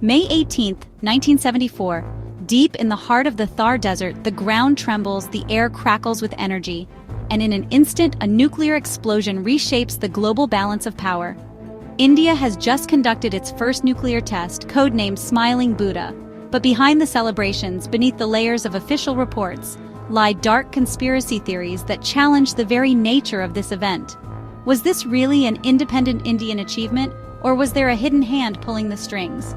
May 18, 1974, deep in the heart of the Thar Desert, the ground trembles, the air crackles with energy, and in an instant, a nuclear explosion reshapes the global balance of power. India has just conducted its first nuclear test, codenamed Smiling Buddha, but behind the celebrations, beneath the layers of official reports, lie dark conspiracy theories that challenge the very nature of this event. Was this really an independent Indian achievement, or was there a hidden hand pulling the strings?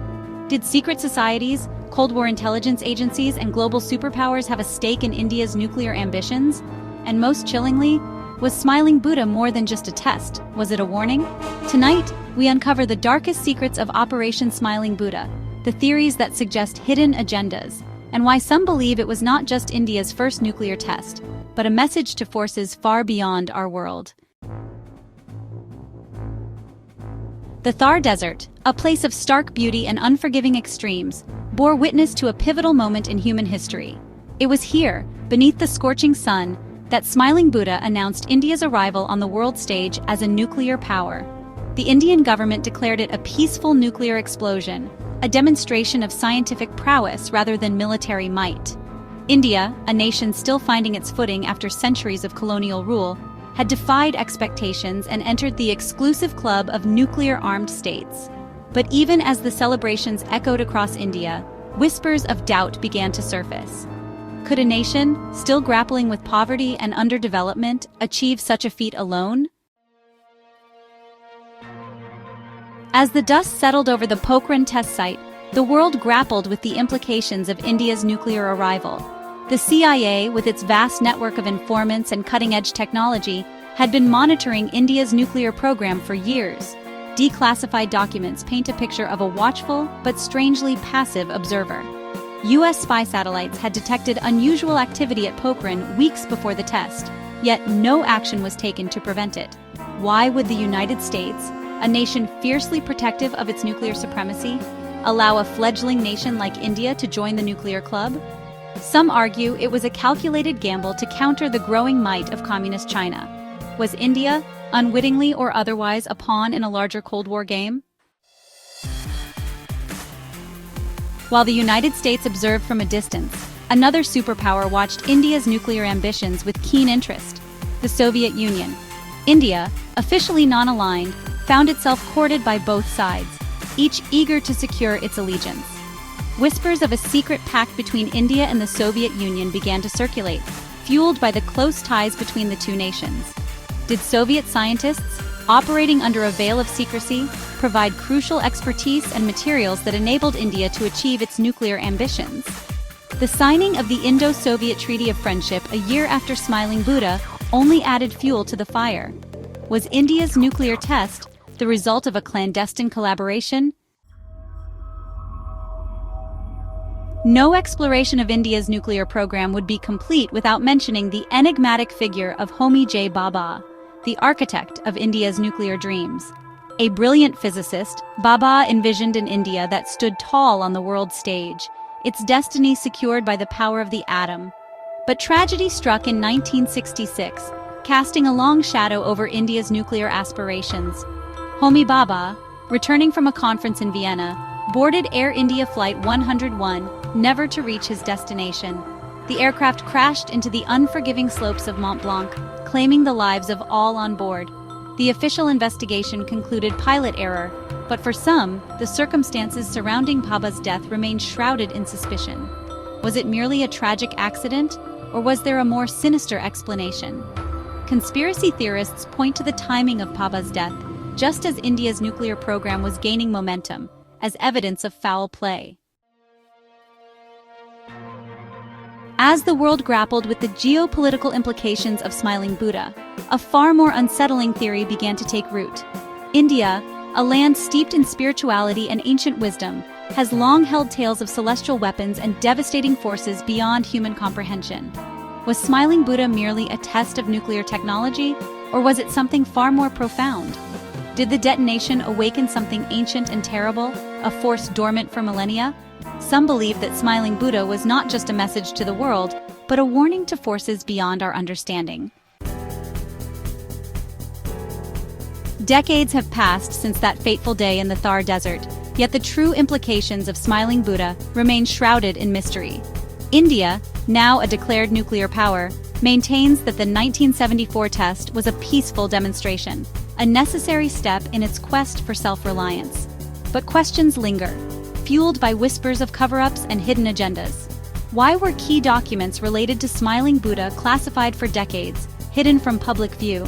Did secret societies, Cold War intelligence agencies, and global superpowers have a stake in India's nuclear ambitions? And most chillingly, was Smiling Buddha more than just a test? Was it a warning? Tonight, we uncover the darkest secrets of Operation Smiling Buddha, the theories that suggest hidden agendas, and why some believe it was not just India's first nuclear test, but a message to forces far beyond our world. The Thar Desert, a place of stark beauty and unforgiving extremes, bore witness to a pivotal moment in human history. It was here, beneath the scorching sun, that Smiling Buddha announced India's arrival on the world stage as a nuclear power. The Indian government declared it a peaceful nuclear explosion, a demonstration of scientific prowess rather than military might. India, a nation still finding its footing after centuries of colonial rule, had defied expectations and entered the exclusive club of nuclear-armed states. But even as the celebrations echoed across India, whispers of doubt began to surface. Could a nation, still grappling with poverty and underdevelopment, achieve such a feat alone? As the dust settled over the Pokhran test site, the world grappled with the implications of India's nuclear arrival. The CIA, with its vast network of informants and cutting-edge technology, had been monitoring India's nuclear program for years. Declassified documents paint a picture of a watchful but strangely passive observer. U.S. spy satellites had detected unusual activity at Pokhran weeks before the test, yet no action was taken to prevent it. Why would the United States, a nation fiercely protective of its nuclear supremacy, allow a fledgling nation like India to join the nuclear club? Some argue it was a calculated gamble to counter the growing might of communist China. Was India, unwittingly or otherwise, a pawn in a larger Cold War game? While the United States observed from a distance, another superpower watched India's nuclear ambitions with keen interest: the Soviet Union. India, officially non-aligned, found itself courted by both sides, each eager to secure its allegiance. Whispers of a secret pact between India and the Soviet Union began to circulate, fueled by the close ties between the two nations. Did Soviet scientists, operating under a veil of secrecy, provide crucial expertise and materials that enabled India to achieve its nuclear ambitions? The signing of the Indo-Soviet Treaty of Friendship a year after Smiling Buddha only added fuel to the fire. Was India's nuclear test the result of a clandestine collaboration? No exploration of India's nuclear program would be complete without mentioning the enigmatic figure of Homi Bhabha, the architect of India's nuclear dreams. A brilliant physicist, Bhabha envisioned an India that stood tall on the world stage, its destiny secured by the power of the atom. But tragedy struck in 1966, casting a long shadow over India's nuclear aspirations. Homi Bhabha, returning from a conference in Vienna, boarded Air India Flight 101, never to reach his destination. The aircraft crashed into the unforgiving slopes of Mont Blanc, claiming the lives of all on board. The official investigation concluded pilot error, but for some, the circumstances surrounding Bhabha's death remained shrouded in suspicion. Was it merely a tragic accident, or was there a more sinister explanation? Conspiracy theorists point to the timing of Bhabha's death, just as India's nuclear program was gaining momentum, as evidence of foul play. As the world grappled with the geopolitical implications of Smiling Buddha, a far more unsettling theory began to take root. India, a land steeped in spirituality and ancient wisdom, has long held tales of celestial weapons and devastating forces beyond human comprehension. Was Smiling Buddha merely a test of nuclear technology, or was it something far more profound? Did the detonation awaken something ancient and terrible, a force dormant for millennia? Some believe that Smiling Buddha was not just a message to the world, but a warning to forces beyond our understanding. Decades have passed since that fateful day in the Thar Desert, yet the true implications of Smiling Buddha remain shrouded in mystery. India, now a declared nuclear power, maintains that the 1974 test was a peaceful demonstration, a necessary step in its quest for self-reliance. But questions linger, fueled by whispers of cover-ups and hidden agendas. Why were key documents related to Smiling Buddha classified for decades, hidden from public view?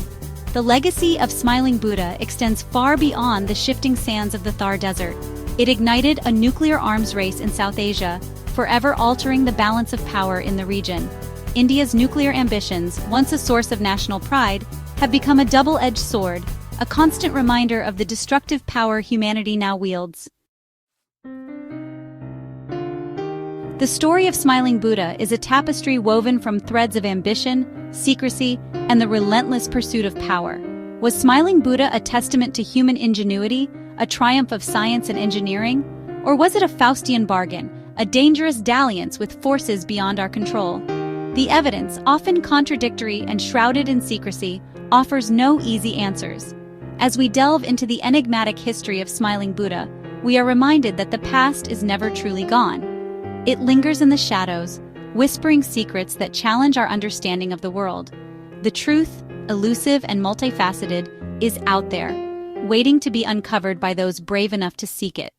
The legacy of Smiling Buddha extends far beyond the shifting sands of the Thar Desert. It ignited a nuclear arms race in South Asia, forever altering the balance of power in the region. India's nuclear ambitions, once a source of national pride, have become a double-edged sword, a constant reminder of the destructive power humanity now wields. The story of Smiling Buddha is a tapestry woven from threads of ambition, secrecy, and the relentless pursuit of power. Was Smiling Buddha a testament to human ingenuity, a triumph of science and engineering? Or was it a Faustian bargain, a dangerous dalliance with forces beyond our control? The evidence, often contradictory and shrouded in secrecy, offers no easy answers. As we delve into the enigmatic history of Smiling Buddha, we are reminded that the past is never truly gone. It lingers in the shadows, whispering secrets that challenge our understanding of the world. The truth, elusive and multifaceted, is out there, waiting to be uncovered by those brave enough to seek it.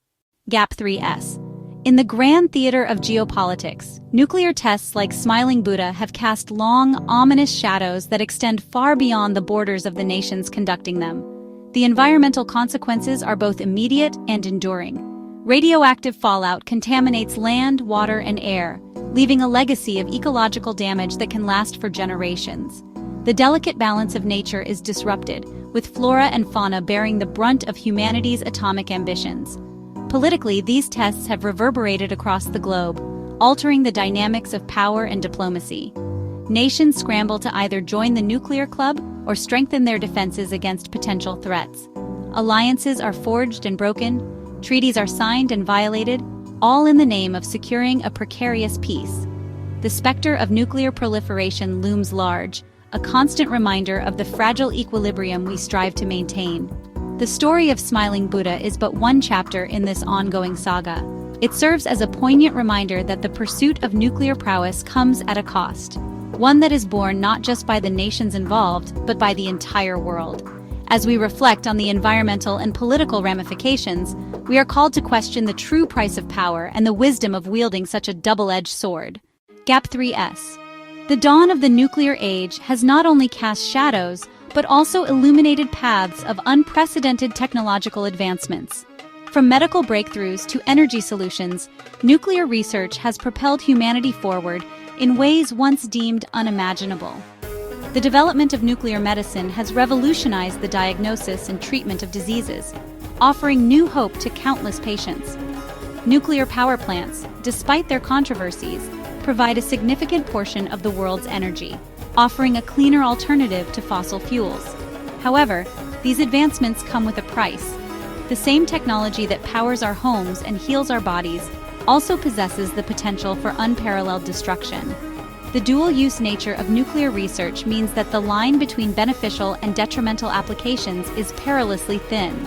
Gap 3S. In the grand theater of geopolitics, nuclear tests like Smiling Buddha have cast long, ominous shadows that extend far beyond the borders of the nations conducting them. The environmental consequences are both immediate and enduring. Radioactive fallout contaminates land, water, and air, leaving a legacy of ecological damage that can last for generations. The delicate balance of nature is disrupted, with flora and fauna bearing the brunt of humanity's atomic ambitions. Politically, these tests have reverberated across the globe, altering the dynamics of power and diplomacy. Nations scramble to either join the nuclear club or strengthen their defenses against potential threats. Alliances are forged and broken, treaties are signed and violated, all in the name of securing a precarious peace. The specter of nuclear proliferation looms large, a constant reminder of the fragile equilibrium we strive to maintain. The story of Smiling Buddha is but one chapter in this ongoing saga. It serves as a poignant reminder that the pursuit of nuclear prowess comes at a cost, one that is borne not just by the nations involved, but by the entire world. As we reflect on the environmental and political ramifications, we are called to question the true price of power and the wisdom of wielding such a double-edged sword. Gap 3S. The dawn of the nuclear age has not only cast shadows, but also illuminated paths of unprecedented technological advancements. From medical breakthroughs to energy solutions, nuclear research has propelled humanity forward in ways once deemed unimaginable. The development of nuclear medicine has revolutionized the diagnosis and treatment of diseases, offering new hope to countless patients. Nuclear power plants, despite their controversies, provide a significant portion of the world's energy, offering a cleaner alternative to fossil fuels. However, these advancements come with a price. The same technology that powers our homes and heals our bodies also possesses the potential for unparalleled destruction. The dual-use nature of nuclear research means that the line between beneficial and detrimental applications is perilously thin.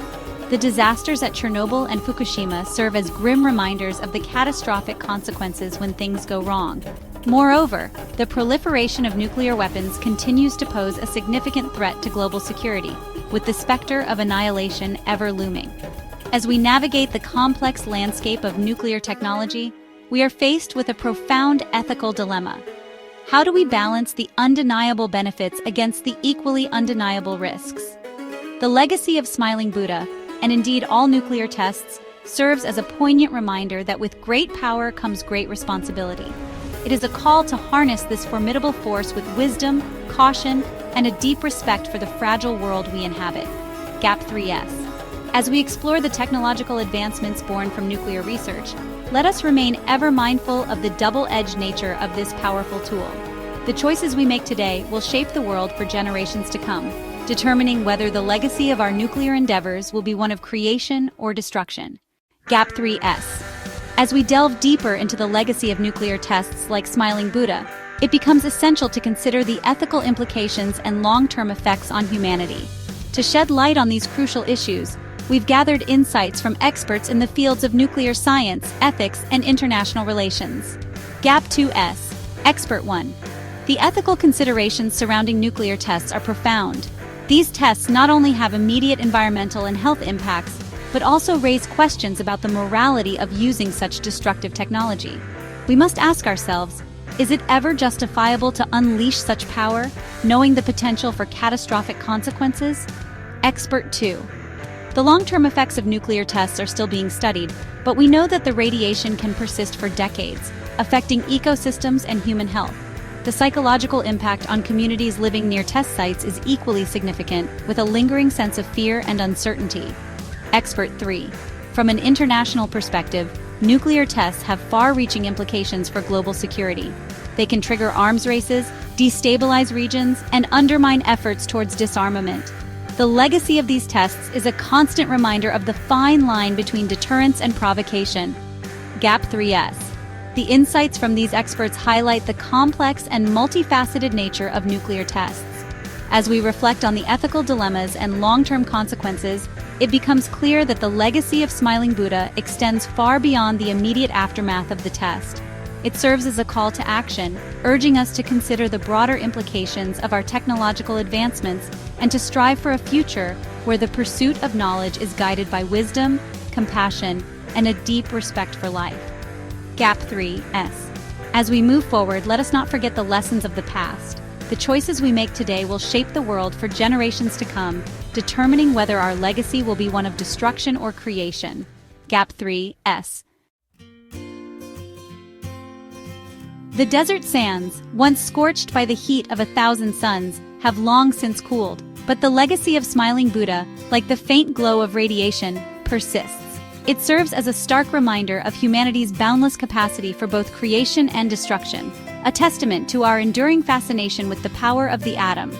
The disasters at Chernobyl and Fukushima serve as grim reminders of the catastrophic consequences when things go wrong. Moreover, the proliferation of nuclear weapons continues to pose a significant threat to global security, with the specter of annihilation ever looming. As we navigate the complex landscape of nuclear technology, we are faced with a profound ethical dilemma. How do we balance the undeniable benefits against the equally undeniable risks? The legacy of Smiling Buddha, and indeed all nuclear tests, serves as a poignant reminder that with great power comes great responsibility. It is a call to harness this formidable force with wisdom, caution, and a deep respect for the fragile world we inhabit. Gap 3S. As we explore the technological advancements born from nuclear research, let us remain ever mindful of the double-edged nature of this powerful tool. The choices we make today will shape the world for generations to come, determining whether the legacy of our nuclear endeavors will be one of creation or destruction. Gap 3S. As we delve deeper into the legacy of nuclear tests like Smiling Buddha, it becomes essential to consider the ethical implications and long-term effects on humanity. To shed light on these crucial issues, we've gathered insights from experts in the fields of nuclear science, ethics, and international relations. Gap 2S. Expert 1. The ethical considerations surrounding nuclear tests are profound. These tests not only have immediate environmental and health impacts, but also raise questions about the morality of using such destructive technology. We must ask ourselves, is it ever justifiable to unleash such power, knowing the potential for catastrophic consequences? Expert 2. The long-term effects of nuclear tests are still being studied, but we know that the radiation can persist for decades, affecting ecosystems and human health. The psychological impact on communities living near test sites is equally significant, with a lingering sense of fear and uncertainty. Expert 3. From an international perspective, nuclear tests have far-reaching implications for global security. They can trigger arms races, destabilize regions, and undermine efforts towards disarmament. The legacy of these tests is a constant reminder of the fine line between deterrence and provocation. Gap 3S. The insights from these experts highlight the complex and multifaceted nature of nuclear tests. As we reflect on the ethical dilemmas and long-term consequences, it becomes clear that the legacy of Smiling Buddha extends far beyond the immediate aftermath of the test. It serves as a call to action, urging us to consider the broader implications of our technological advancements and to strive for a future where the pursuit of knowledge is guided by wisdom, compassion, and a deep respect for life. Gap 3S. As we move forward, let us not forget the lessons of the past. The choices we make today will shape the world for generations to come, determining whether our legacy will be one of destruction or creation. Gap 3S. The desert sands, once scorched by the heat of 1,000 suns, have long since cooled, but the legacy of Smiling Buddha, like the faint glow of radiation, persists. It serves as a stark reminder of humanity's boundless capacity for both creation and destruction, a testament to our enduring fascination with the power of the atom.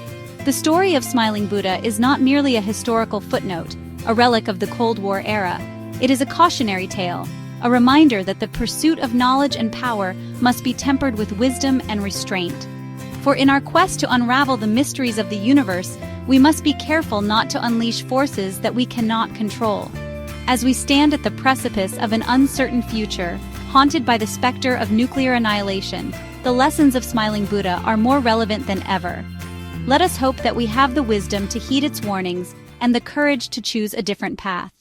The story of Smiling Buddha is not merely a historical footnote, a relic of the Cold War era. It is a cautionary tale, a reminder that the pursuit of knowledge and power must be tempered with wisdom and restraint. For in our quest to unravel the mysteries of the universe, we must be careful not to unleash forces that we cannot control. As we stand at the precipice of an uncertain future, haunted by the specter of nuclear annihilation, the lessons of Smiling Buddha are more relevant than ever. Let us hope that we have the wisdom to heed its warnings and the courage to choose a different path.